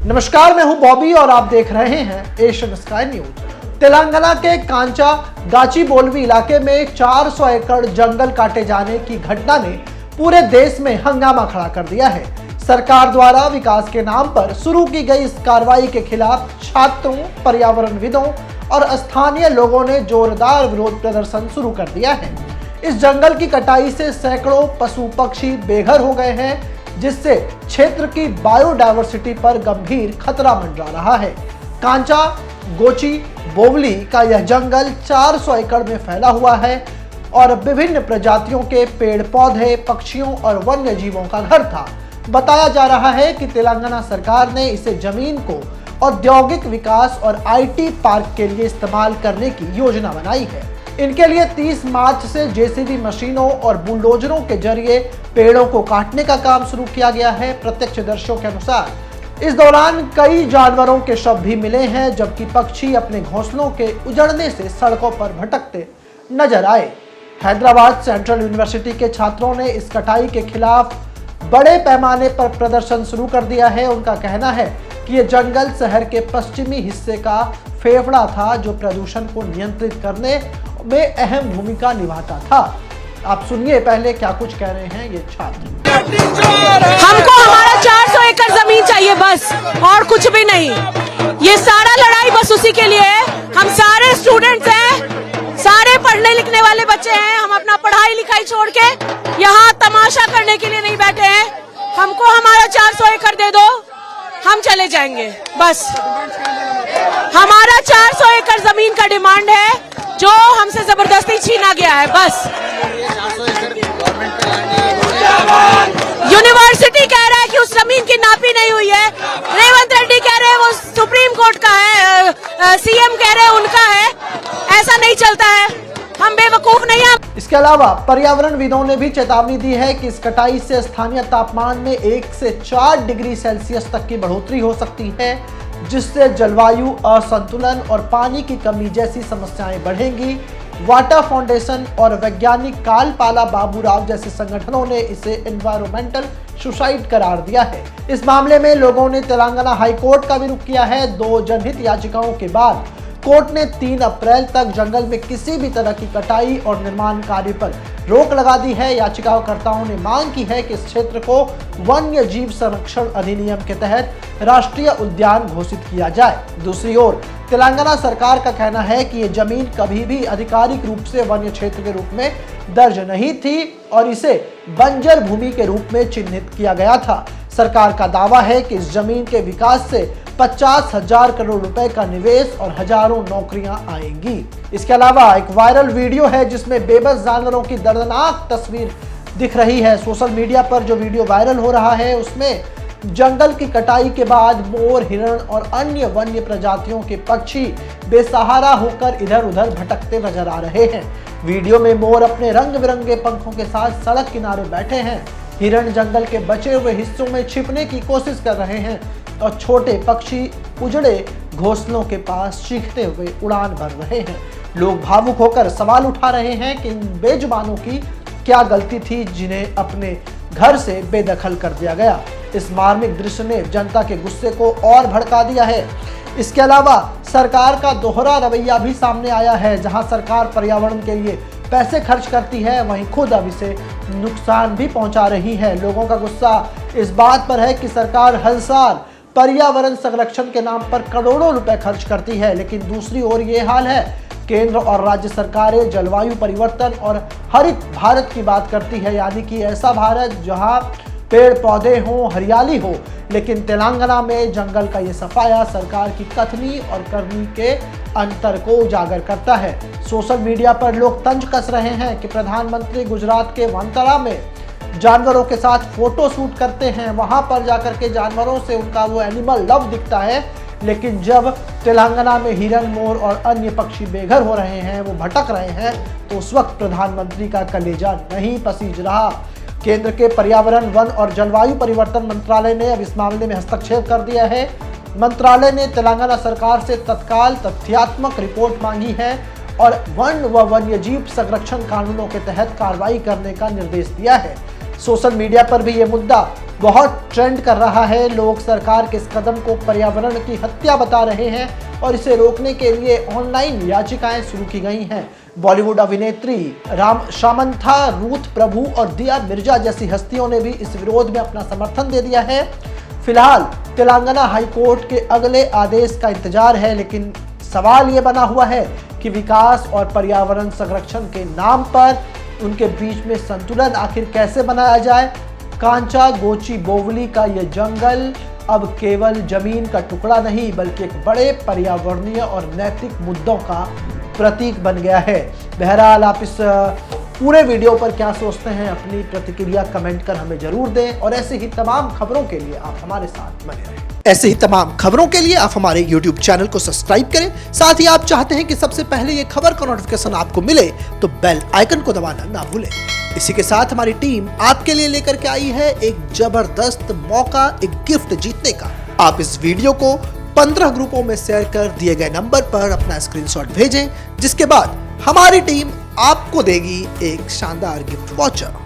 नमस्कार, मैं हूं बॉबी और आप देख रहे हैं एशियन स्काई न्यूज। तेलंगाना के कांचा गाचीबोल्वी इलाके में 400 एकड़ जंगल काटे जाने की घटना ने पूरे देश में हंगामा खड़ा कर दिया है। सरकार द्वारा विकास के नाम पर शुरू की गई इस कार्रवाई के खिलाफ छात्रों, पर्यावरणविदों और स्थानीय लोगों ने जोरदार विरोध प्रदर्शन शुरू कर दिया है। इस जंगल की कटाई से सैकड़ों पशु पक्षी बेघर हो गए हैं, जिससे क्षेत्र की बायोडायवर्सिटी पर गंभीर खतरा मंडरा रहा है। कांचा गाचीबोल्वी का यह जंगल 400 एकड़ में फैला हुआ है और विभिन्न प्रजातियों के पेड़ पौधे, पक्षियों और वन्य जीवों का घर था। बताया जा रहा है कि तेलंगाना सरकार ने इसे जमीन को औद्योगिक विकास और IT पार्क के लिए इस्तेमाल करने की योजना बनाई है। इनके लिए 30 मार्च से JCB मशीनों और बुलडोजरों के जरिए पेड़ों को काटने का काम शुरू किया गया है। प्रत्यक्षदर्शियों के अनुसार इस दौरान कई जानवरों के शव भी मिले हैं, जबकि पक्षी अपने घोंसलों के उजड़ने से सड़कों पर भटकते नजर आए। हैदराबाद सेंट्रल यूनिवर्सिटी के छात्रों ने इस कटाई के खिलाफ बड़े पैमाने पर प्रदर्शन शुरू कर दिया है। उनका कहना है कि यह जंगल शहर के पश्चिमी हिस्से का फेफड़ा था, जो प्रदूषण को नियंत्रित करने में अहम भूमिका निभाता था। आप सुनिए पहले क्या कुछ कह रहे हैं ये छात्र। हमको हमारा 400 एकड़ जमीन चाहिए, बस और कुछ भी नहीं। ये सारा लड़ाई बस उसी के लिए है। हम सारे स्टूडेंट्स हैं, सारे पढ़ने लिखने वाले बच्चे हैं। हम अपना पढ़ाई लिखाई छोड़ के यहाँ तमाशा करने के लिए नहीं बैठे हैं। हमको हमारा 400 एकड़ दे दो, हम चले जाएंगे। बस हमारा 400 एकड़ जमीन का डिमांड है, जो हमसे जबरदस्ती छीना गया है। बस यूनिवर्सिटी कह रहा है कि उस जमीन की नापी नहीं हुई है। रेवंत रेड्डी कह रहे हैं वो सुप्रीम कोर्ट का है, CM कह रहे हैं उनका है। ऐसा नहीं चलता है, हम बेवकूफ नहीं हैं। इसके अलावा पर्यावरणविदों ने भी चेतावनी दी है कि इस कटाई से स्थानीय तापमान में 1 से 4 डिग्री सेल्सियस तक की बढ़ोतरी हो सकती है, जिससे जलवायु असंतुलन और पानी की कमी जैसी समस्याएं बढ़ेंगी। वाटर फाउंडेशन और वैज्ञानिक कालपाला बाबूराव जैसे संगठनों ने इसे एनवायरमेंटल सुसाइड करार दिया है। इस मामले में लोगों ने तेलंगाना हाई कोर्ट का भी रुख किया है। 2 जनहित याचिकाओं के बाद कोर्ट ने 3 अप्रैल तक जंगल में किसी भी तरह की कटाई और निर्माण कार्य पर रोक लगा दी है। याचिकाकर्ताओं ने मांग की है कि इस क्षेत्र को वन्य जीव संरक्षण अधिनियम के तहत राष्ट्रीय उद्यान घोषित किया जाए। दूसरी ओर तेलंगाना सरकार का कहना है कि ये जमीन कभी भी आधिकारिक रूप से वन्य क्षेत्र के रूप में दर्ज नहीं थी और इसे बंजर भूमि के रूप में चिन्हित किया गया था। सरकार का दावा है कि इस जमीन के विकास से 50,000 करोड़ रुपए का निवेश और हजारों नौकरियां आएंगी। इसके अलावा एक वायरल वीडियो है जिसमें बेबस जानवरों की दर्दनाक तस्वीर दिख रही है। सोशल मीडिया पर जो वीडियो वायरल हो रहा है उसमें जंगल की कटाई के बाद मोर, हिरण और अन्य वन्य प्रजातियों के पक्षी बेसहारा होकर इधर उधर भटकते नजर आ रहे हैं। वीडियो में मोर अपने रंग बिरंगे पंखों के साथ सड़क किनारे बैठे हैं। हिरण जंगल के बचे हुए हिस्सों में छिपने की कोशिश कर रहे हैं और छोटे पक्षी उजड़े घोंसलों के पास चीखते हुए उड़ान भर रहे हैं। लोग भावुक होकर सवाल उठा रहे हैं कि इन बेजुबानों की क्या गलती थी जिन्हें अपने घर से बेदखल कर दिया गया। इस मार्मिक दृश्य ने जनता के गुस्से को और भड़का दिया है। इसके अलावा सरकार का दोहरा रवैया भी सामने आया है। जहां सरकार पर्यावरण के लिए पैसे खर्च करती है, वहीं खुद अब इसे नुकसान भी पहुंचा रही है। लोगों का गुस्सा इस बात पर है कि सरकार हर साल पर्यावरण संरक्षण के नाम पर करोड़ों रुपए खर्च करती है, लेकिन दूसरी ओर ये हाल है। केंद्र और राज्य सरकारें जलवायु परिवर्तन और हरित भारत की बात करती है, यानी कि ऐसा भारत जहां पेड़ पौधे हों, हरियाली हो, लेकिन तेलंगाना में जंगल का ये सफाया सरकार की कथनी और करनी के अंतर को उजागर करता है। सोशल मीडिया पर लोग तंज कस रहे हैं कि प्रधानमंत्री गुजरात के वंतरा में जानवरों के साथ फोटो शूट करते हैं, वहां पर जाकर के जानवरों से उनका वो एनिमल लव दिखता है, लेकिन जब तेलंगाना में हिरन, मोर और अन्य पक्षी बेघर हो रहे हैं, वो भटक रहे हैं, तो उस वक्त प्रधानमंत्री का कलेजा नहीं पसीज रहा। केंद्र के पर्यावरण, वन और जलवायु परिवर्तन मंत्रालय ने अब इस मामले में हस्तक्षेप कर दिया है। मंत्रालय ने तेलंगाना सरकार से तत्काल तथ्यात्मक रिपोर्ट मांगी है और वन व वन्यजीव संरक्षण कानूनों के तहत कार्रवाई करने का निर्देश दिया है। सोशल मीडिया पर भी ये मुद्दा बहुत ट्रेंड कर रहा है। लोग सरकार के इस कदम को पर्यावरण की हत्या बता रहे हैं और इसे रोकने के लिए ऑनलाइन याचिकाएं शुरू की गई हैं। बॉलीवुड अभिनेत्री राम सामंथा, रूथ प्रभु और दिया मिर्जा जैसी हस्तियों ने भी इस विरोध में अपना समर्थन दे दिया है। फिलहाल तेलंगाना हाईकोर्ट के अगले आदेश का इंतजार है, लेकिन सवाल ये बना हुआ है कि विकास और पर्यावरण संरक्षण के नाम पर उनके बीच में संतुलन आखिर कैसे बनाया जाए। कांचा गोची बोवली का यह जंगल अब केवल जमीन का टुकड़ा नहीं बल्कि एक बड़े पर्यावरणीय और नैतिक मुद्दों का प्रतीक बन गया है। बहरहाल आप इस पूरे वीडियो पर क्या सोचते हैं, अपनी प्रतिक्रिया कमेंट कर हमें जरूर दें और ऐसे ही तमाम खबरों के लिए आप हमारे साथ बने रहें। ऐसे ही तमाम खबरों के लिए आप हमारे YouTube चैनल को सब्सक्राइब करें। साथ ही आप चाहते हैं कि सबसे पहले ये खबर का नोटिफिकेशन आपको मिले तो बेल आइकन को दबाना ना भूलें। इसी के साथ हमारी टीम आपके लिए लेकर के आई है एक जबरदस्त मौका, एक गिफ्ट जीतने का। आप इस वीडियो को 15 ग्रुपों में शेयर कर दिए गए नंबर पर अपना स्क्रीनशॉट भेजें, जिसके बाद हमारी टीम आपको देगी एक शानदार गिफ्ट वाउचर।